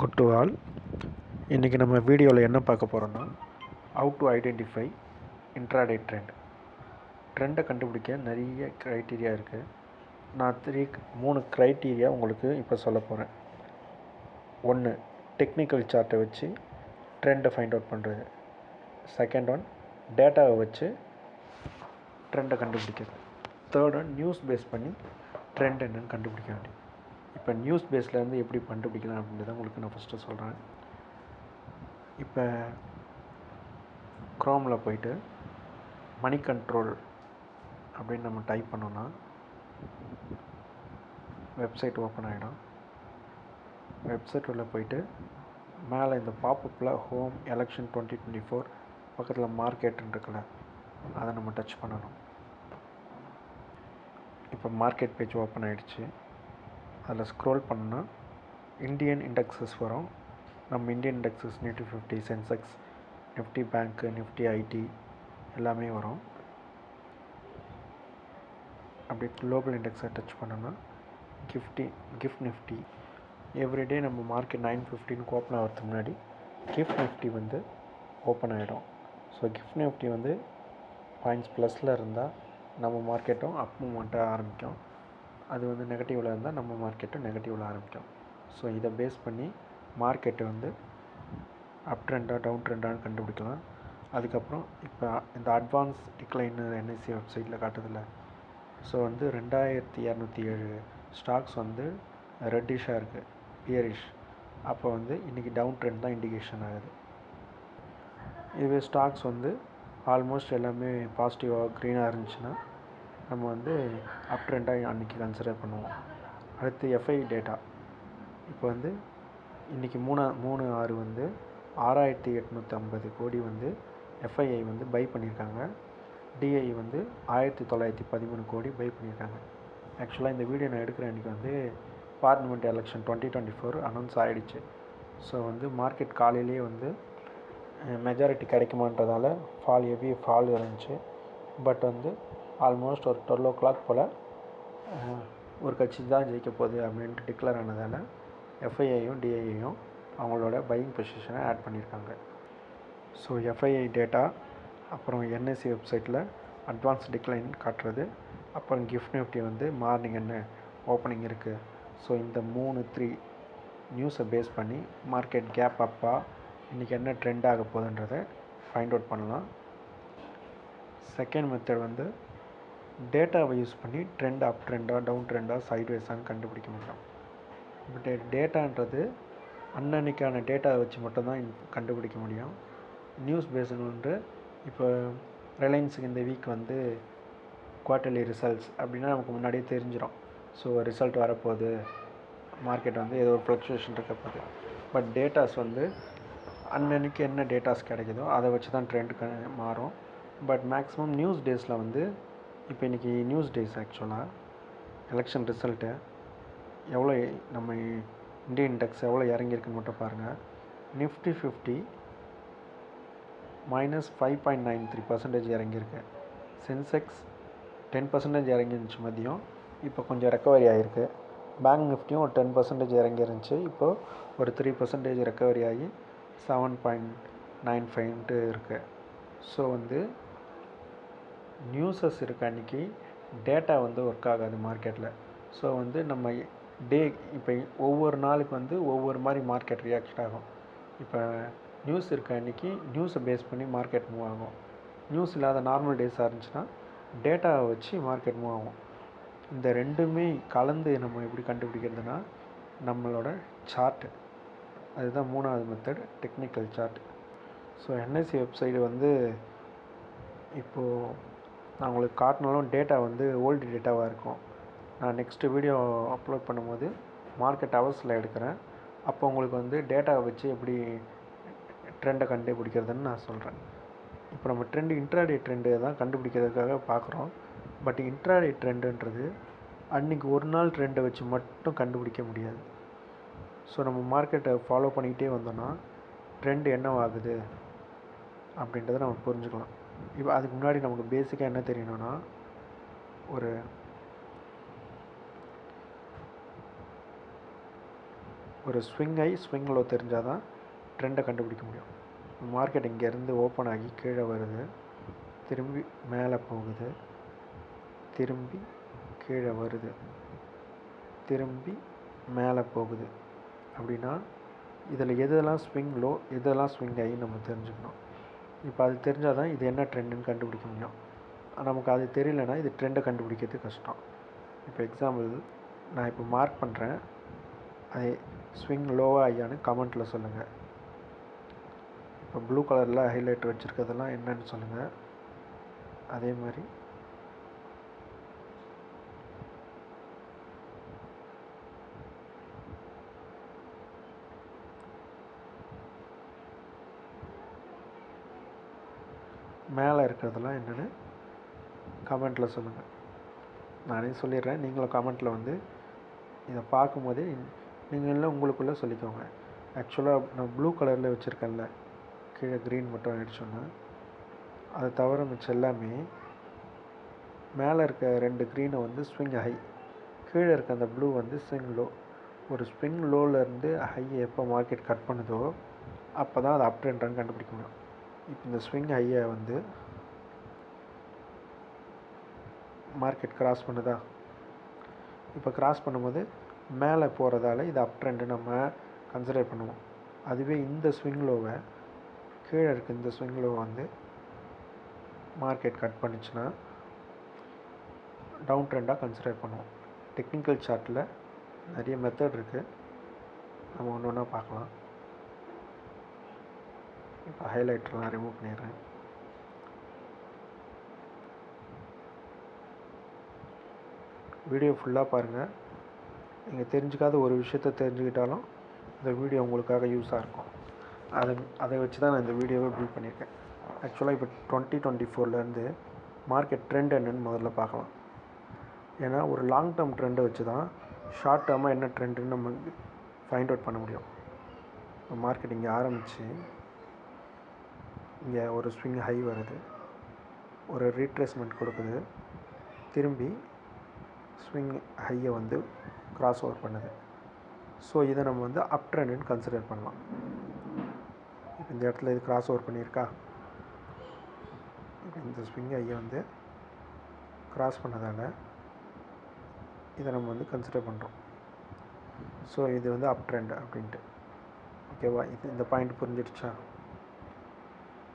Good to all. இன்றைக்கி நம்ம வீடியோவில் என்ன பார்க்க போகிறோன்னா, ஹவு டு ஐடென்டிஃபை இன்ட்ராடே ட்ரெண்டை கண்டுபிடிக்க நிறைய க்ரைட்டீரியா இருக்குது. நான் 3 க்ரைட்டீரியா உங்களுக்கு இப்போ சொல்ல போகிறேன். 1, டெக்னிக்கல் சார்ட்டை வச்சு ட்ரெண்டை ஃபைண்ட் அவுட் பண்ணுறது. செகண்ட் ஒன், டேட்டாவை வச்சு ட்ரெண்டை கண்டுபிடிக்கிறது. தேர்ட் ஒன், நியூஸ் பேஸ் பண்ணி ட்ரெண்ட் என்னன்னு கண்டுபிடிக்க வேண்டியது. இப்போ நியூஸ் பேஸ்லேருந்து எப்படி கண்டுபிடிக்கலாம் அப்படின்றத உங்களுக்கு நான் ஃபஸ்ட்டு சொல்கிறேன். இப்போ க்ரோமில் போயிட்டு மணி கண்ட்ரோல் அப்படின்னு நம்ம டைப் பண்ணோன்னா வெப்சைட் ஓப்பன் ஆகிடும். வெப்சைட் உள்ள போயிட்டு மேலே இந்த பாப்பப்பில் ஹோம் எலெக்ஷன் 2024 பக்கத்தில் மார்க்கெட்டுன்னு இருக்குல்ல, அதை நம்ம டச் பண்ணணும். இப்போ மார்க்கெட் பேஜ் ஓப்பன் ஆகிடுச்சு. அதில் ஸ்க்ரோல் பண்ணோன்னா இந்தியன் இண்டெக்ஸஸ் வரும். நம்ம Indian indexes Nifty 50, Sensex, Nifty bank, Nifty IT எல்லாமே வரும். அப்படி குளோபல் இண்டெக்ஸை டச் பண்ணோன்னா கிஃப்ட் நிஃப்டி எவ்ரிடே நம்ம மார்க்கெட் 9:15 ஓப்பன் ஆகிறதுக்கு முன்னாடி கிஃப்ட் நிஃப்டி வந்து ஓப்பன் ஆகிடும். ஸோ கிஃப்ட் நிஃப்டி வந்து பாயிண்ட்ஸ் ப்ளஸில் இருந்தால் நம்ம மார்க்கெட்டும் அப் மூவ்மெண்ட்டாக ஆரம்பிக்கும். அது வந்து நெகட்டிவில் இருந்தால் நம்ம மார்க்கெட்டும் நெகட்டிவில் ஆரம்பிக்கும். ஸோ இதை பேஸ் பண்ணி மார்க்கெட்டை வந்து அப் ட்ரெண்டாக டவுன் ட்ரெண்டான்னு கண்டுபிடிக்கலாம். அதுக்கப்புறம் இப்போ இந்த அட்வான்ஸ் டிக்ளைன் என்எஸ்சி வெப்சைட்டில் காட்டுதில்ல, ஸோ வந்து 2207 ஸ்டாக்ஸ் வந்து ரெட்டிஷாக இருக்குது, பியரிஷ். அப்போ வந்து இன்றைக்கி டவுன் ட்ரெண்ட் தான் இண்டிகேஷன் ஆகுது. இதுவே ஸ்டாக்ஸ் வந்து ஆல்மோஸ்ட் எல்லாமே பாசிட்டிவாக க்ரீனாக இருந்துச்சுன்னா நம்ம வந்து அப் ட்ரெண்டாக அன்றைக்கி கன்சிடர் பண்ணுவோம். அடுத்து எஃப்ஐ டேட்டா. இப்போ வந்து இன்றைக்கி 3/6 வந்து 6850 கோடி வந்து எஃப்ஐஐ வந்து பை பண்ணியிருக்காங்க. டிஐ வந்து 1913 கோடி பை பண்ணியிருக்காங்க. ஆக்சுவலாக இந்த வீடியோ நான் எடுக்கிற அன்றைக்கி வந்து பார்லிமெண்ட் எலெக்ஷன் 2024 அனௌன்ஸ் ஆகிடுச்சு. ஸோ வந்து மார்க்கெட் காலையிலேயே வந்து மெஜாரிட்டி கிடைக்குமான்றதால ஹெவி ஃபால் இருந்துச்சு. பட் வந்து ஆல்மோஸ்ட் ஒரு 12 o'clock போல் ஒரு கட்சி தான் ஜெயிக்க போகுது அப்படின்ட்டு டிக்ளேர் ஆனதால் எஃப்ஐஐயும் டிஐயும் அவங்களோட பையிங் பொசிஷனை ஆட் பண்ணியிருக்காங்க. ஸோ எஃப்ஐஐ டேட்டா, அப்புறம் என்எஸ்சி வெப்சைட்டில் அட்வான்ஸ் டிக்ளைன் காட்டுறது, அப்புறம் கிஃப்ட் நிஃப்டி வந்து மார்னிங் என்ன ஓப்பனிங் இருக்குது. ஸோ இந்த 3 நியூஸை பேஸ் பண்ணி மார்க்கெட் கேப் அப்பா இன்றைக்கி என்ன ட்ரெண்ட் ஆக போகுதுன்றதை ஃபைண்ட் அவுட் பண்ணலாம். செகண்ட் மெத்தட் வந்து டேட்டாவை யூஸ் பண்ணி ட்ரெண்ட் அப் ட்ரெண்டாக டவுன் ட்ரெண்டாக சைட்வேஸான்னு கண்டுபிடிக்க முடியும். பட் டேட்டான்றது அன்னன்னைக்கான டேட்டாவை வச்சு மட்டும்தான் கண்டுபிடிக்க முடியும். நியூஸ் பேஸ்டு இப்போ ரிலையன்ஸுக்கு இந்த வீக் வந்து குவார்ட்டர்லி ரிசல்ட்ஸ் அப்படின்னா நமக்கு முன்னாடியே தெரிஞ்சிடும். ஸோ ரிசல்ட் வரப்போகுது, மார்க்கெட் வந்து ஏதோ ஒரு ஃப்ளக்சுவேஷன் இருக்க போகுது. பட் டேட்டாஸ் வந்து அன்னன்னைக்கு என்ன டேட்டாஸ் கிடைக்குதோ அதை வச்சு தான் ட்ரெண்ட் மாறும். பட் மேக்ஸிமம் நியூஸ் டேஸில் வந்து இப்போ இன்றைக்கி நியூஸ் டேஸ் ஆக்சுவலாக எலெக்ஷன் ரிசல்ட்டு எவ்வளோ நம்ம இந்தியன் இண்டெக்ஸ் எவ்வளோ இறங்கியிருக்குன்னு மட்டும் பாருங்கள். நிஃப்டி 50 -5.93% இறங்கியிருக்கு. சென்செக்ஸ் 10% இறங்கிருந்துச்சு மதியம், இப்போ கொஞ்சம் ரெக்கவரி ஆகிருக்கு. பேங்க் நிஃப்டியும் ஒரு 10% இறங்கிருந்துச்சு, இப்போது ஒரு 3% ரெக்கவரி ஆகி 7.95 இருக்குது. ஸோ வந்து நியூஸஸ் இருக்க அன்றைக்கி டேட்டா வந்து ஒர்க் ஆகாது மார்க்கெட்டில். ஸோ வந்து நம்ம இப்போ ஒவ்வொரு நாளுக்கு வந்து ஒவ்வொரு மாதிரி மார்க்கெட் ரியாக்ஷன் ஆகும். இப்போ நியூஸ் இருக்க அன்றைக்கி நியூஸை பேஸ் பண்ணி மார்க்கெட் மூவ் ஆகும். நியூஸ் இல்லாத நார்மல் டேஸாக இருந்துச்சுன்னா டேட்டாவை வச்சு மார்க்கெட் மூவ் ஆகும். இந்த ரெண்டுமே கலந்து நம்ம எப்படி கண்டுபிடிக்கிறதுனா நம்மளோட சார்ட்டு, அதுதான் 3வது method, technical chart. So NSE website வந்து இப்போது நான் உங்களுக்கு காட்டினாலும் டேட்டா வந்து ஓல்டு டேட்டாவாக இருக்கும். நான் நெக்ஸ்ட்டு வீடியோ அப்லோட் பண்ணும்போது மார்க்கெட் ஹவர்ஸில் எடுக்கிறேன். அப்போ உங்களுக்கு வந்து டேட்டாவை வச்சு எப்படி ட்ரெண்டை கண்டுபிடிக்கிறதுன்னு நான் சொல்கிறேன். இப்போ நம்ம இன்ட்ராடே ட்ரெண்டு தான் கண்டுபிடிக்கிறதுக்காக பார்க்குறோம். பட் இன்ட்ராடே ட்ரெண்டுன்றது அன்றைக்கி ஒரு நாள் ட்ரெண்டை வச்சு மட்டும் கண்டுபிடிக்க முடியாது. ஸோ நம்ம மார்க்கெட்டை ஃபாலோ பண்ணிக்கிட்டே வந்தோன்னா ட்ரெண்ட் என்னவாகுது அப்படின்றத நம்ம புரிஞ்சுக்கலாம். இப்போ அதுக்கு முன்னாடி நமக்கு பேசிக்காக என்ன தெரியணும்னா, ஒரு ஸ்விங் லோ தெரிஞ்சால் தான் ட்ரெண்டை கண்டுபிடிக்க முடியும். மார்க்கெட் இங்கேருந்து ஓப்பன் ஆகி கீழே வருது, திரும்பி மேலே போகுது, திரும்பி கீழே வருது, திரும்பி மேலே போகுது அப்படின்னா இதில் எதெல்லாம் ஸ்விங் லோ எதெல்லாம் ஸ்விங் ஹை நம்ம தெரிஞ்சுக்கணும். இப்போ அது தெரிஞ்சால் தான் இது என்ன ட்ரெண்டுன்னு கண்டுபிடிக்க முடியும். நமக்கு அது தெரியலனா இது ட்ரெண்டை கண்டுபிடிக்கிறது கஷ்டம். இப்போ எக்ஸாம்பிள் நான் இப்போ மார்க் பண்ணுறேன், அது ஸ்விங் லோவாக ஐயான்னு கமெண்ட்டில் சொல்லுங்கள். இப்போ ப்ளூ கலரில் ஹைலைட் வச்சுருக்கிறதெல்லாம் என்னன்னு சொல்லுங்கள். அதே மாதிரி மேலே இருக்கிறதெல்லாம் என்னென்னு கமெண்ட்டில் சொல்லுங்கள். நானே சொல்லிடுறேன், நீங்களும் கமெண்ட்டில் வந்து இதை பார்க்கும்போதே நீங்களும் உங்களுக்குள்ளே சொல்லிக்கோங்க. ஆக்சுவலாக நான் ப்ளூ கலரில் வச்சுருக்கேன்ல, கீழே க்ரீன் மட்டும் ஆகிடுச்சோன்னா அதை தவிர மிச்சம் எல்லாமே மேலே இருக்க 2 க்ரீனை வந்து ஸ்விங் ஹை, கீழே இருக்க அந்த ப்ளூ வந்து ஸ்விங் லோ. ஒரு ஸ்விங் லோவிலேருந்து ஹை எப்போ மார்க்கெட் கட் பண்ணுதோ அப்போ தான் அது அப் ட்ரெண்டான்னு கண்டுபிடிக்க முடியும். இப்போ இந்த ஸ்விங் ஹையை வந்து மார்க்கெட் கிராஸ் பண்ணுதா, இப்போ கிராஸ் பண்ணும்போது மேலே போகிறதால இது அப் ட்ரெண்டு நம்ம கன்சிடர் பண்ணுவோம். அதுவே இந்த ஸ்விங் லோவை கீழே இருக்க இந்த ஸ்விங் லோவை வந்து மார்க்கெட் கட் பண்ணிச்சுன்னா டவுன் ட்ரெண்டாக கன்சிடர் பண்ணுவோம். டெக்னிக்கல் சார்ட்டில் நிறைய மெத்தட் இருக்குது, நம்ம ஒன்று ஒன்றா பார்க்கலாம். இப்போ ஹைலைட்டர்லாம் ரிமூவ் பண்ணிடுறேன். வீடியோ ஃபுல்லாக பாருங்கள். நீங்கள் தெரிஞ்சுக்காத ஒரு விஷயத்தை தெரிஞ்சுக்கிட்டாலும் இந்த வீடியோ உங்களுக்காக யூஸாக இருக்கும். அதை வச்சு தான் நான் இந்த வீடியோவை பில்ட் பண்ணியிருக்கேன். ஆக்சுவலாக இப்போ 2024 மார்க்கெட் ட்ரெண்ட் என்னென்னு முதல்ல பார்க்கலாம். ஏன்னா ஒரு லாங் டேர்ம் ட்ரெண்டை வச்சு தான் ஷார்ட் டேர்மாக என்ன ட்ரெண்டுன்னு நம்ம ஃபைண்ட் அவுட் பண்ண முடியும். மார்க்கெட் இங்கே ஆரம்பித்து இங்கே ஒரு ஸ்விங் ஹை வருது, ஒரு ரீட்ரேஸ்மெண்ட் கொடுக்குது, திரும்பி ஸ்விங் ஹையை வந்து கிராஸ் ஓவர் பண்ணுது. ஸோ இதை நம்ம வந்து அப் ட்ரெண்டுன்னு கன்சிடர் பண்ணலாம். இப்போ இந்த இடத்துல இது கிராஸ் ஓவர் பண்ணியிருக்கா, இப்போ இந்த ஸ்விங் ஹையை வந்து கிராஸ் பண்ணதால் இதை நம்ம வந்து கன்சிடர் பண்ணுறோம். ஸோ இது வந்து அப் ட்ரெண்ட் அப்படின்ட்டு. ஓகேவா, இந்த பாயிண்ட் புரிஞ்சிடுச்சா?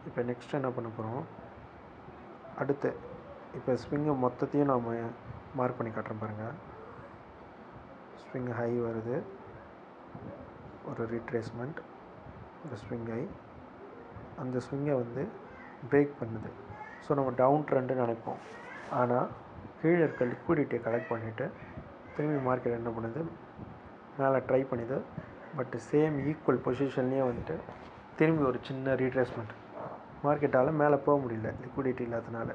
இப்போ நெக்ஸ்ட் என்ன பண்ண போகிறோம், அடுத்து இப்போ ஸ்விங்கை மொத்தத்தையும் நாம் மார்க் பண்ணி காட்டுறேன் பாருங்கள். ஸ்விங் ஹை வருது, ஒரு ரீட்ரேஸ்மெண்ட், ஒரு ஸ்விங் ஹை, அந்த ஸ்விங்கை வந்து பிரேக் பண்ணுது. ஸோ நம்ம டவுன் ட்ரெண்டுன்னு நினைப்போம். ஆனால் கீழே இருக்க லிக்விடிட்டியை கலெக்ட் பண்ணிவிட்டு திரும்பி மார்க்கெட் என்ன பண்ணுது, மேலே ட்ரை பண்ணுது. பட் சேம் ஈக்குவல் பொசிஷன்லேயே வந்துட்டு திரும்பி ஒரு சின்ன ரீட்ரேஸ்மெண்ட், மார்க்கெட்டால் மேலே போக முடியல லிக்விடிட்டி இல்லாதனால.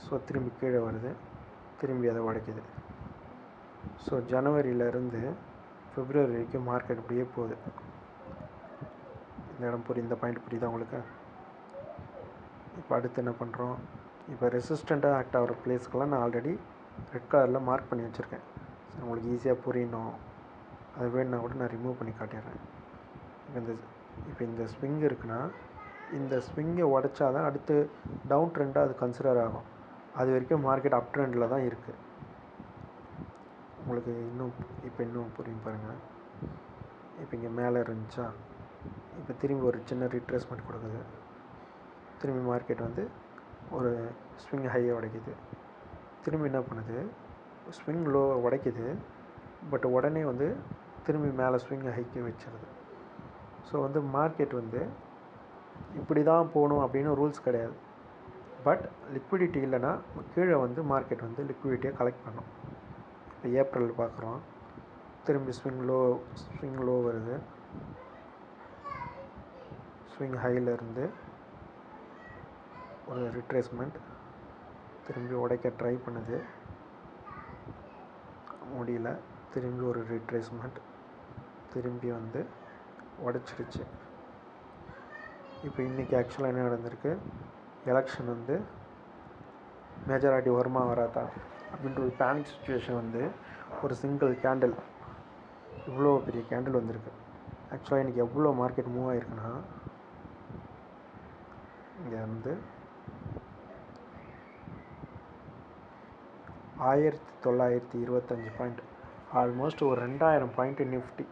ஸோ திரும்பி கீழே வருது, திரும்பி அதை உடைக்குது. ஸோ ஜனவரியிலேருந்து பிப்ரவரி வரைக்கும் மார்க்கெட் இப்படியே போகுது. இந்த இடம் இந்த பாயிண்ட் புரியுதா உங்களுக்கு? இப்போ அடுத்து என்ன பண்ணுறோம், இப்போ ரெசிஸ்டண்ட்டாக ஆக்ட் ஆகிற பிளேஸ்க்கெல்லாம் நான் ஆல்ரெடி ரெட் கலரில் மார்க் பண்ணி வச்சுருக்கேன். ஸோ உங்களுக்கு ஈஸியாக புரியணும், அது வேணுன்னா கூட நான் ரிமூவ் பண்ணி காட்டிடுறேன். இப்போ இந்த ஸ்விங் இருக்குன்னா இந்த ஸ்விங்கை உடைச்சா தான் அடுத்து டவுன் ட்ரெண்டாக அது கன்சிடர் ஆகும். அது வரைக்கும் மார்க்கெட் அப் ட்ரெண்டில் தான் இருக்குது. உங்களுக்கு இன்னும் புரியும் பாருங்கள். இப்போ இங்கே மேலே இருந்துச்சா, இப்போ திரும்பி ஒரு சின்ன ரீட்ரேஸ்மெண்ட் கொடுக்குது, திரும்பி மார்க்கெட் வந்து ஒரு ஸ்விங் ஹையை உடைக்குது, திரும்பி என்ன பண்ணுது, ஸ்விங் லோவை உடைக்குது, பட் உடனே வந்து திரும்பி மேலே ஸ்விங் ஹைக்கு வச்சிருது. ஸோ வந்து மார்க்கெட் வந்து இப்படி தான் போகணும் அப்படின்னு ரூல்ஸ் கிடையாது. பட் லிக்விடிட்டி இல்லைன்னா கீழே வந்து மார்க்கெட் வந்து லிக்விடிட்டியை கலெக்ட் பண்ணும். இப்போ ஏப்ரல் பார்க்குறோம், திரும்பி ஸ்விங் லோ வருது, ஸ்விங் ஹையிலேருந்து ஒரு ரிட்ரேஸ்மெண்ட், திரும்பி உடைக்க ட்ரை பண்ணுது, முடியல, திரும்பி ஒரு ரிட்ரேஸ்மெண்ட், திரும்பி வந்து உடைச்சிடுச்சு. இப்போ இன்றைக்கி ஆக்சுவலாக என்ன நடந்திருக்கு, எலெக்ஷன் வந்து மெஜாரிட்டி வருமா வராதா அப்படின்ற ஒரு பேனிக் சுச்சுவேஷன் வந்து ஒரு சிங்கிள் கேண்டில் இவ்வளோ பெரிய கேண்டில் வந்திருக்கு. ஆக்சுவலாக இன்றைக்கி எவ்வளோ மார்க்கெட் மூவ் ஆகிருக்குன்னா, இங்கே வந்து 1925 பாயிண்ட், ஆல்மோஸ்ட் ஒரு 2000 பாயிண்ட்டு நிஃப்டி.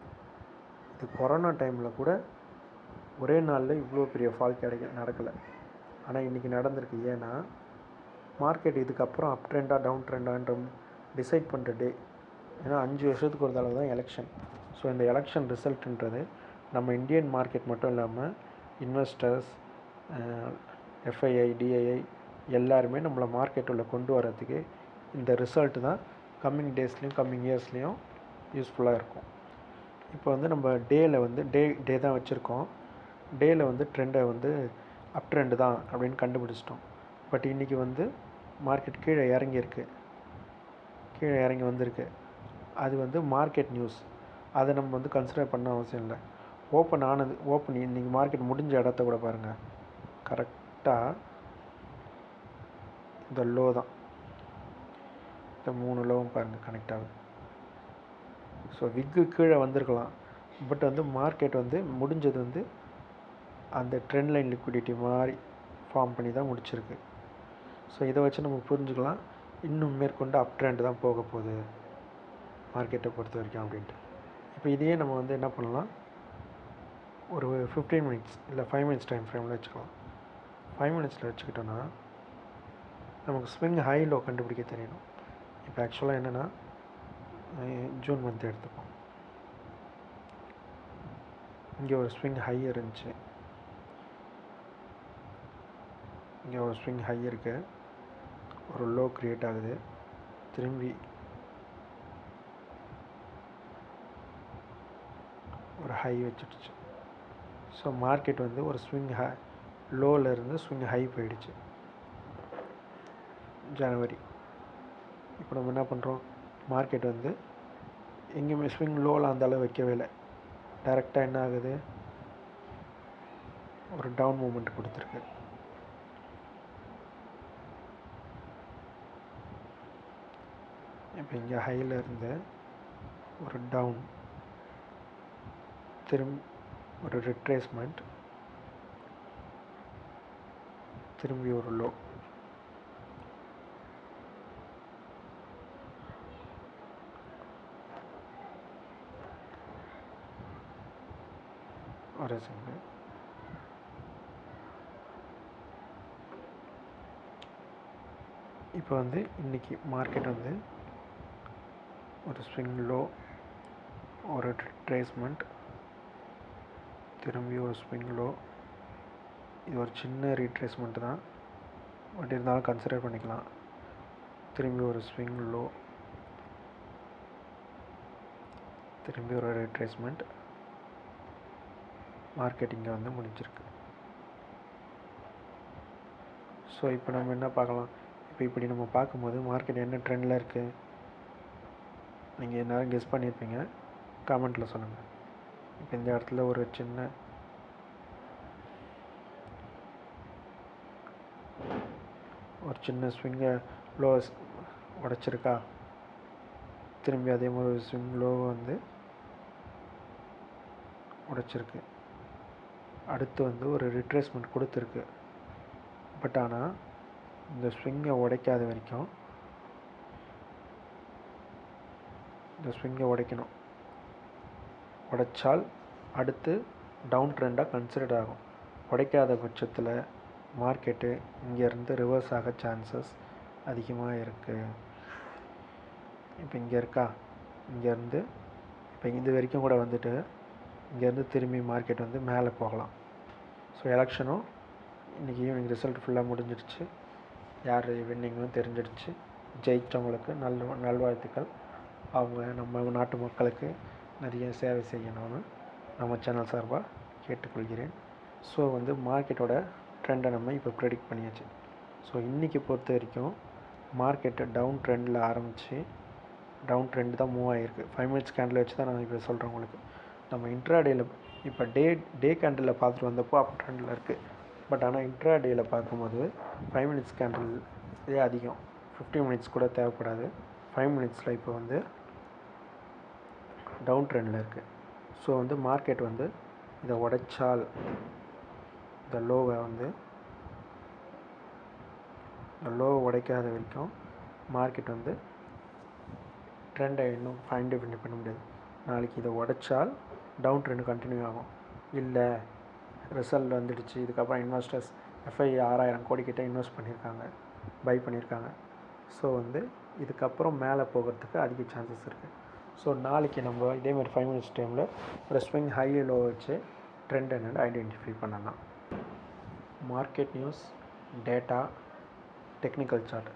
இது கொரோனா டைமில் கூட ஒரே நாளில் இவ்வளோ பெரிய ஃபால் நடக்கலை. ஆனால் இன்றைக்கி நடந்திருக்கு. ஏன்னா மார்க்கெட் இதுக்கப்புறம் அப் ட்ரெண்டாக டவுன் ட்ரெண்டான்ற டிசைட் பண்ணுற டே. ஏன்னா 5 வருஷத்துக்கு ஒரு தடவை தான் எலெக்ஷன். ஸோ இந்த எலெக்ஷன் ரிசல்ட்டுன்றது நம்ம இந்தியன் மார்க்கெட் மட்டும் இல்லாமல் இன்வெஸ்டர்ஸ், எஃப்ஐஐ, டிஐஐ எல்லாருமே நம்மளை மார்க்கெட் உள்ள கொண்டு வரதுக்கு இந்த ரிசல்ட்டு தான் கம்மிங் டேஸ்லேயும் கம்மிங் இயர்ஸ்லேயும் யூஸ்ஃபுல்லாக இருக்கும். இப்போ வந்து நம்ம டேயில் வந்து டே தான் வச்சுருக்கோம். டேயில் வந்து ட்ரெண்டை வந்து அப் ட்ரெண்டு தான் அப்படின்னு கண்டுபிடிச்சிட்டோம். பட் இன்றைக்கி வந்து மார்க்கெட் கீழே இறங்கி வந்திருக்கு. அது வந்து மார்க்கெட் நியூஸ். அதை நம்ம வந்து கன்சிடர் பண்ண அவசியம் இல்லை. ஓப்பன் இன்றைக்கி மார்க்கெட் முடிஞ்ச இடத்த கூட பாருங்கள். கரெக்டாக இந்த லோ தான், இந்த 3 லோவும் பாருங்கள் கனெக்ட் ஆகுது. ஸோ விக்கு கீழே வந்திருக்கலாம். பட் வந்து மார்க்கெட் வந்து முடிஞ்சது வந்து அந்த ட்ரெண்ட் லைன் லிக்விடிட்டி மாதிரி ஃபார்ம் பண்ணி தான் முடிச்சிருக்கு. ஸோ இதை வச்சு நம்ம புரிஞ்சுக்கலாம் இன்னும் மேற்கொண்டு அப் ட்ரெண்ட் தான் போக போகுது மார்க்கெட்டை பொறுத்த வரைக்கும் அப்படின்ட்டு. இப்போ இதையே நம்ம வந்து என்ன பண்ணலாம், ஒரு 15 மினிட்ஸ் இல்லை 5 மினிட்ஸ் டைம் ஃப்ரேமில் வச்சுக்கலாம். 5 மினிட்ஸில் வச்சுக்கிட்டோன்னா நமக்கு ஸ்விங் ஹை லோ கண்டுபிடிக்க தெரியணும். இப்போ ஆக்சுவலாக என்னென்னா ஜூன் மந்த் எடுத்துப்போம். இங்கே ஒரு ஸ்விங் ஹை இருந்துச்சு, இங்கே ஒரு ஸ்விங் ஹை இருக்குது, ஒரு லோ க்ரியேட் ஆகுது, திரும்பி ஒரு ஹை வச்சுடுச்சு. ஸோ மார்க்கெட் வந்து ஒரு ஸ்விங் லோவில் இருந்து ஸ்விங் ஹை போயிடுச்சு ஜனவரி. இப்போ நம்ம என்ன பண்ணுறோம், மார்க்கெட் வந்து எங்கேயுமே ஸ்விங் லோவில் அந்த அளவு வைக்கவே இல்லை. டைரெக்டாக என்ன ஆகுது, ஒரு டவுன் மூமெண்ட் கொடுத்துருக்கு. இப்போ இங்கே ஹையில் இருந்து ஒரு டவுன், திரும்பி ஒரு ரிட்ரேஸ்மெண்ட், திரும்பி ஒரு லோ. ஒரு செகண்ட். இப்போ வந்து இன்றைக்கி மார்க்கெட் வந்து ஒரு ஸ்விங் லோ, ஒரு ரிட்ரேஸ்மெண்ட், திரும்பி ஒரு ஸ்விங் லோ. இது ஒரு சின்ன ரீட்ரேஸ்மெண்ட் தான், பட் இருந்தாலும் கன்சிடர் பண்ணிக்கலாம். திரும்பி ஒரு ஸ்விங் லோ, திரும்பி ஒரு ரீட்ரேஸ்மெண்ட். மார்க்கெட் இங்கே வந்து முடிஞ்சிருக்கு. ஸோ இப்போ நம்ம என்ன பார்க்கலாம், இப்போ இப்படி நம்ம பார்க்கும்போது மார்க்கெட் என்ன ட்ரெண்டில் இருக்குது நீங்கள் எல்லோரும் கெஸ் பண்ணியிருப்பீங்க, கமெண்ட்டில் சொல்லுங்கள். இப்போ இந்த இடத்துல ஒரு சின்ன ஸ்விங்கை லோ உடைச்சிருக்கா, திரும்பி அதே மாதிரி ஒரு ஸ்விங் லோ வந்து உடைச்சிருக்கு. அடுத்து வந்து ஒரு ரிட்ரேஸ்மெண்ட் கொடுத்துருக்கு. பட் ஆனால் இந்த ஸ்விங்கை உடைக்காத வரைக்கும், இந்த ஸ்விங்கை உடைக்கணும். உடைச்சால் அடுத்து டவுன் ட்ரெண்டாக கன்சிடர் ஆகும். உடைக்காத பட்சத்தில் மார்க்கெட்டு இங்கேருந்து ரிவர்ஸ் ஆக சான்சஸ் அதிகமாக இருக்குது. இப்போ இங்கே இருக்கா, இங்கேருந்து இப்போ இது வரைக்கும் கூட வந்துட்டு இங்கேருந்து திரும்பி மார்க்கெட் வந்து மேலே போகலாம். ஸோ எலெக்ஷனும் இன்றைக்கி ஈவினிங் ரிசல்ட் ஃபுல்லாக முடிஞ்சிடுச்சு. யார் வின்னிங்னு தெரிஞ்சிடுச்சு. ஜெயித்தவங்களுக்கு நல்வாழ்த்துக்கள். அவங்க நம்ம நாட்டு மக்களுக்கு நிறைய சேவை செய்யணும்னு நம்ம சேனல் சார்பாக கேட்டுக்கொள்கிறேன். ஸோ வந்து மார்க்கெட்டோட ட்ரெண்டை நம்ம இப்போ ப்ரெடிக்ட் பண்ணியாச்சு. ஸோ இன்றைக்கி பொறுத்த வரைக்கும் மார்க்கெட்டு டவுன் ட்ரெண்டில் ஆரம்பித்து டவுன் ட்ரெண்ட் தான் மூவ் ஆகிருக்கு. 5 மினிட்ஸ் கேண்டில் வச்சு தான் நான் இப்போ சொல்கிறேன் உங்களுக்கு. நம்ம இன்ட்ராடேயில் இப்போ டே கேண்டிலில் பார்த்துட்டு வந்தப்போ அப் ட்ரெண்டில் இருக்குது. பட் ஆனால் இன்ட்ராடேயில் பார்க்கும்போது 5 மினிட்ஸ் கேண்டில் இதே அதிகம், 15 மினிட்ஸ் கூட தேவைப்படாது. 5 மினிட்ஸில் இப்போ வந்து டவுன் ட்ரெண்டில் இருக்குது. ஸோ வந்து மார்க்கெட் வந்து இதை உடைச்சால் இந்த லோவை உடைக்காத வரைக்கும் மார்க்கெட் வந்து ட்ரெண்டை இன்னும் ஃபைண்ட் பண்ண முடியாது. நாளைக்கு இதை உடைச்சால் டவுன் ட்ரெண்டு கண்டினியூ ஆகும். இல்லை ரிசல்ட் வந்துடுச்சு, இதுக்கப்புறம் இன்வெஸ்டர்ஸ் FI 6000 கோடி கிட்ட இன்வெஸ்ட் பண்ணியிருக்காங்க, பை பண்ணியிருக்காங்க. ஸோ வந்து இதுக்கப்புறம் மேலே போகிறதுக்கு அதிக சான்சஸ் இருக்குது. ஸோ நாளைக்கு நம்ம இதேமாதிரி 5 minutes டைமில் ஒரு ஸ்விங் ஹை லோ வச்சு ட்ரெண்ட் என்னென்னு ஐடென்டிஃபை பண்ணலாம். Market news, data, technical chart,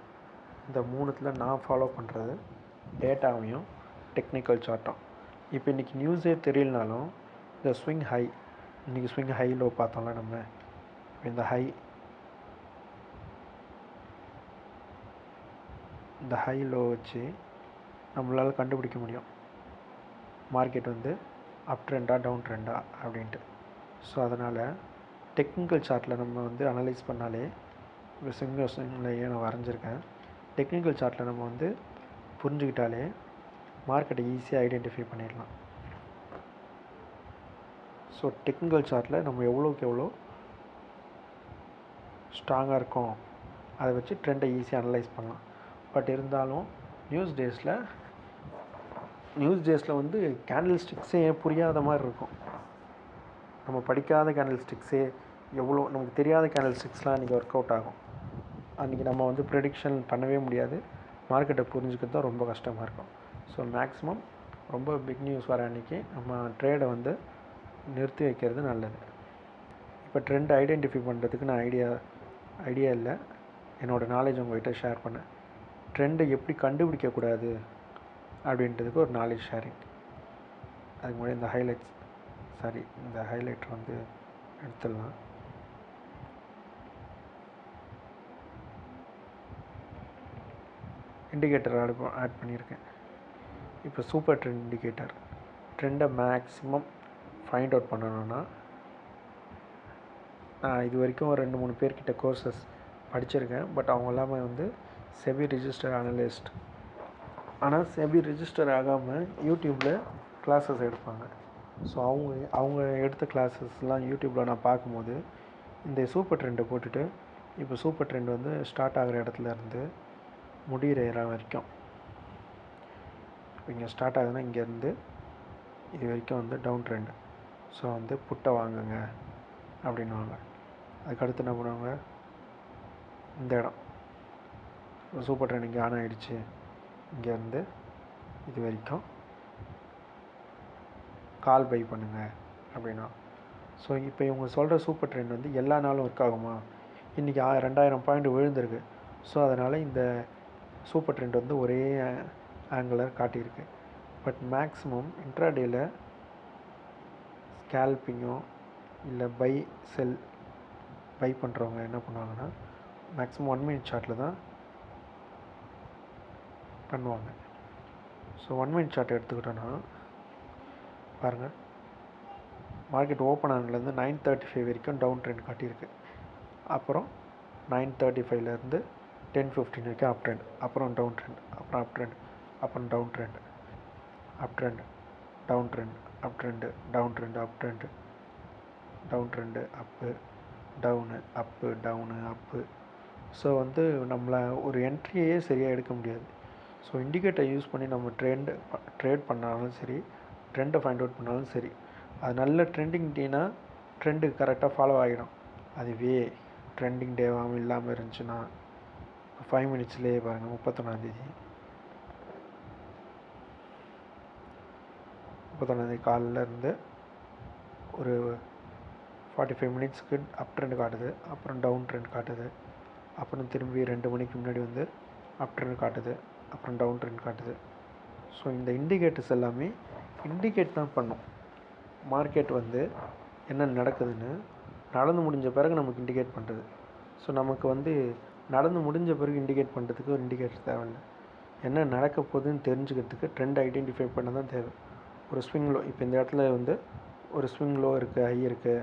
இந்த மூணுத்தில் நான் ஃபாலோ பண்ணுறது டேட்டாவையும் டெக்னிக்கல் சார்ட்டும். இப்போ இன்றைக்கி நியூஸே தெரியலனாலும் இந்த ஸ்விங் ஹை, இன்றைக்கி ஸ்விங் ஹை லோ பார்த்தோம்ல நம்ம, இந்த ஹை லோ வச்சு நம்மளால் கண்டுபிடிக்க முடியும் மார்க்கெட் வந்து அப் ட்ரெண்டா டவுன் ட்ரெண்டா அப்படின்ட்டு. ஸோ அதனால் டெக்னிக்கல் சார்ட்டில் நம்ம வந்து அனலைஸ் பண்ணாலே, இப்போ ஸ்விங்லேயே நான் வரைஞ்சிருக்கேன், டெக்னிக்கல் சார்ட்டில் நம்ம வந்து புரிஞ்சுக்கிட்டாலே மார்க்கெட்டை ஈஸியாக ஐடென்டிஃபை பண்ணிடலாம். ஸோ டெக்னிக்கல் சார்ட்டில் நம்ம எவ்வளோக்கு எவ்வளோ ஸ்ட்ராங்காக இருக்கும் அதை வச்சு ட்ரெண்டை ஈஸியாக அனலைஸ் பண்ணலாம். பட் இருந்தாலும் நியூஸ் டேஸில் வந்து கேண்டில் ஸ்டிக்ஸே புரியாத மாதிரி இருக்கும். நம்ம படிக்காத கேண்டில் ஸ்டிக்ஸே எவ்வளோ நமக்கு தெரியாத கேண்டில் ஸ்டிக்ஸ்லாம் அன்றைக்கி ஒர்க் அவுட் ஆகும். அன்றைக்கி நம்ம வந்து ப்ரெடிக்ஷன் பண்ணவே முடியாது, மார்க்கெட்டை புரிஞ்சுக்கிறது தான் ரொம்ப கஷ்டமாக இருக்கும். ஸோ மேக்ஸிமம் ரொம்ப பிக் நியூஸ் வர அன்றைக்கி நம்ம ட்ரேடை வந்து நிறுத்தி வைக்கிறது நல்லது. இப்போ ட்ரெண்ட் ஐடென்டிஃபை பண்ணுறதுக்கு நான் ஐடியா இல்லை, என்னோடய நாலேஜ் உங்கள்கிட்ட ஷேர் பண்ணேன். ட்ரெண்டை எப்படி கண்டுபிடிக்கக்கூடாது அப்படின்றதுக்கு ஒரு நாலேஜ் ஷேரிங். அதுக்கு முன்னாடி இந்த ஹைலைட்டர் வந்து எடுத்துடலாம். இண்டிகேட்டர் ஆட் பண்ணியிருக்கேன். இப்போ சூப்பர் ட்ரெண்ட் இண்டிகேட்டர், ட்ரெண்டை மேக்ஸிமம் ஃபைண்ட் அவுட் பண்ணணுன்னா, நான் இது வரைக்கும் ஒரு 2-3 பேர்கிட்ட கோர்சஸ் படிச்சிருக்கேன். பட் அவங்க எல்லாமே வந்து செபி ரிஜிஸ்டர் அனலிஸ்ட். ஆனால் செபி ரிஜிஸ்டர் ஆகாமல் யூடியூப்பில் கிளாஸஸ் எடுப்பாங்க. ஸோ அவங்க எடுத்த கிளாஸஸ்லாம் யூடியூப்பில் நான் பார்க்கும்போது இந்த சூப்பர் ட்ரெண்டை போட்டுட்டு, இப்போ சூப்பர் ட்ரெண்ட் வந்து ஸ்டார்ட் ஆகிற இடத்துல இருந்து முடிகிற இடம் வரைக்கும், இப்போ இங்கே ஸ்டார்ட் ஆகுதுன்னா இங்கேருந்து இது வரைக்கும் வந்து டவுன் ட்ரெண்டு. ஸோ வந்து புட்டை வாங்குங்க அப்படின்வாங்க. அதுக்கடுத்து என்ன பண்ணுவாங்க, இந்த இடம் சூப்பர் ட்ரெண்ட் இங்கே ஆன் ஆகிடுச்சு, இங்கேருந்து இது வரைக்கும் கால் பை பண்ணுங்கள் அப்படின்னா. ஸோ இப்போ இவங்க சொல்கிற சூப்பர் ட்ரெண்ட் வந்து எல்லா நாளும் ஒர்க் ஆகுமா? இன்றைக்கி 2000 பாயிண்ட் விழுந்திருக்கு. ஸோ அதனால் இந்த சூப்பர் ட்ரெண்ட் வந்து ஒரே ஆங்கிளர் காட்டியிருக்கு. பட் மேக்ஸிமம் இன்ட்ராடேயில் ஸ்கேல்பிங்கோ இல்லை பை பண்ணுறவங்க என்ன பண்ணுவாங்கன்னா மேக்ஸிமம் 1 minute சார்ட்டில் தான் பண்ணுவாங்க. ஸோ 1 minute சார்ட் எடுத்துக்கிட்டோன்னா பாருங்கள், மார்க்கெட் ஓப்பன் ஆனதுலேருந்து 9:35 வரைக்கும் டவுன் ட்ரெண்ட் காட்டியிருக்கு. அப்புறம் 9:35லேருந்து 10:15 வரைக்கும் அப் ட்ரெண்ட், அப்புறம் டவுன் ட்ரெண்ட், அப்புறம் அப் ட்ரெண்ட், அப்புறம் down trend, up trend, down trend, up trend, down trend, up trend, down trend, up, down, up, down, up. So வந்து நம்மளை ஒரு என்ட்ரியே சரியாக எடுக்க முடியாது. ஸோ இண்டிகேட்டர் யூஸ் பண்ணி நம்ம ட்ரேட் பண்ணாலும் சரி, ட்ரெண்டை ஃபைண்ட் அவுட் பண்ணாலும் சரி, அது நல்ல ட்ரெண்டிங் டேனா ட்ரெண்டு கரெக்டாக ஃபாலோ ஆகிடும். அதுவே ட்ரெண்டிங் டேவாகவும் இல்லாமல் இருந்துச்சுன்னா 5 minutesலேயே பாருங்கள், 31 காலில் இருந்து ஒரு 45 minutesக்கு அப் ட்ரெண்ட் காட்டுது, அப்புறம் டவுன் ட்ரெண்ட் காட்டுது, அப்புறம் திரும்பி 2 மணிக்கு முன்னாடி வந்து அப் ட்ரெண்ட் காட்டுது, அப்புறம் டவுன் ட்ரெண்ட் காட்டுது. ஸோ இந்த இண்டிகேட்டர்ஸ் எல்லாமே இண்டிகேட் தான் பண்ணும் மார்க்கெட் வந்து என்ன நடக்குதுன்னு. நடந்து முடிஞ்ச பிறகு நமக்கு இண்டிகேட் பண்ணுறது. ஸோ நமக்கு வந்து நடந்து முடிஞ்ச பிறகு இண்டிகேட் பண்ணுறதுக்கு ஒரு இண்டிகேட்டர் தேவையில்லை. என்ன நடக்க போகுதுன்னு தெரிஞ்சுக்கிறதுக்கு ட்ரெண்ட் ஐடென்டிஃபை பண்ண தான் தேவை. ஒரு ஸ்விங் லோ, இப்போ இந்த இடத்துல வந்து ஒரு ஸ்விங் லோ இருக்குது, ஹை இருக்குது,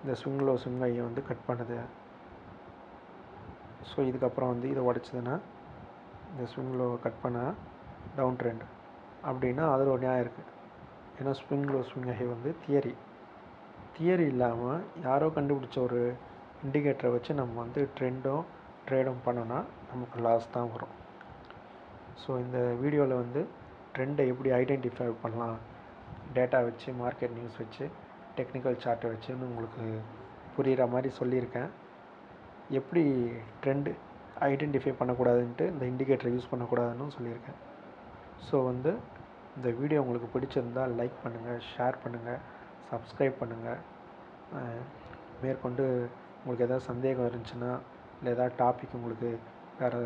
இந்த ஸ்விங் ஹையை வந்து கட் பண்ணுது. ஸோ இதுக்கப்புறம் வந்து இதை உடச்சிதுன்னா இந்த ஸ்விங் லோவை கட் பண்ணால் டவுன் ட்ரெண்ட் அப்படின்னா அதில் ஒரு நியாயம் இருக்குது. ஏன்னா ஸ்விங் லோ ஸ்விங் ஹை வந்து தியரி இல்லாமல் யாரோ கண்டுபிடிச்ச ஒரு இண்டிகேட்டரை வச்சு நம்ம வந்து ட்ரேடும் பண்ணோன்னா நமக்கு லாஸ் தான் வரும். ஸோ இந்த வீடியோவில் வந்து ட்ரெண்டை எப்படி ஐடென்டிஃபை பண்ணலாம், டேட்டா வச்சு, மார்க்கெட் நியூஸ் வச்சு, டெக்னிக்கல் சார்ட்டை வச்சுன்னு உங்களுக்கு புரிகிற மாதிரி சொல்லியிருக்கேன். எப்படி ட்ரெண்டு ஐடென்டிஃபை பண்ணக்கூடாதுன்ட்டு இந்த இண்டிகேட்டரை யூஸ் பண்ணக்கூடாதுன்னு சொல்லியிருக்கேன். ஸோ வந்து இந்த வீடியோ உங்களுக்கு பிடிச்சிருந்தால் லைக் பண்ணுங்கள், ஷேர் பண்ணுங்கள், சப்ஸ்கிரைப் பண்ணுங்கள். மேற்கொண்டு உங்களுக்கு எதாவது சந்தேகம் இருந்துச்சுன்னா, இல்லை எதாவது டாபிக் உங்களுக்கு வேறு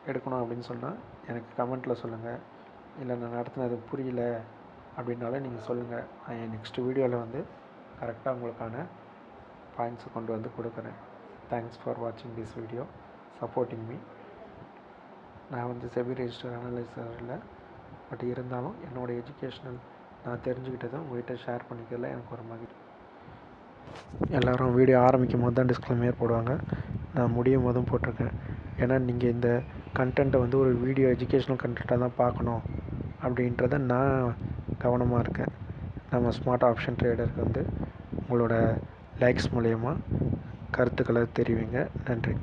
எடுக்கணும் அப்படின்னு சொன்னால் எனக்கு கமெண்ட்டில் சொல்லுங்கள். இல்லை நான் நடத்தினது புரியல அப்படின்னாலும் நீங்கள் சொல்லுங்கள். நான் என் நெக்ஸ்ட் வீடியோவில் வந்து கரெக்டாக உங்களுக்கான பாயிண்ட்ஸை கொண்டு வந்து கொடுக்குறேன். தேங்க்ஸ் ஃபார் வாட்சிங் திஸ் வீடியோ, சப்போர்ட்டிங் மீ. நான் வந்து செபி ரெஜிஸ்டர் அனலைசர் இல்லை, பட் இருந்தாலும் என்னோடய எஜுகேஷ்னல் நான் தெரிஞ்சுக்கிட்டதை உங்கள்கிட்ட ஷேர் பண்ணிக்கிறதுல எனக்கு ஒரு மகிழ்ச்சி. எல்லோரும் வீடியோ ஆரம்பிக்கும் போது தான் டிஸ்க்ளைமர் போடுவாங்க, நான் முடியும் போதும் போட்டிருக்கேன். ஏன்னா நீங்கள் இந்த கண்டென்ட்டை வந்து ஒரு வீடியோ எஜுகேஷ்னல் கண்டென்ட்டாக தான் பார்க்கணும் அப்படின்றத நான் கவனமாக இருக்கேன். நம்ம ஸ்மார்ட் ஆப்ஷன் ட்ரேடருக்கு வந்து உங்களோட லைக்ஸ் மூலயமா கருத்துக்களை தெரிவிங்க. நன்றி.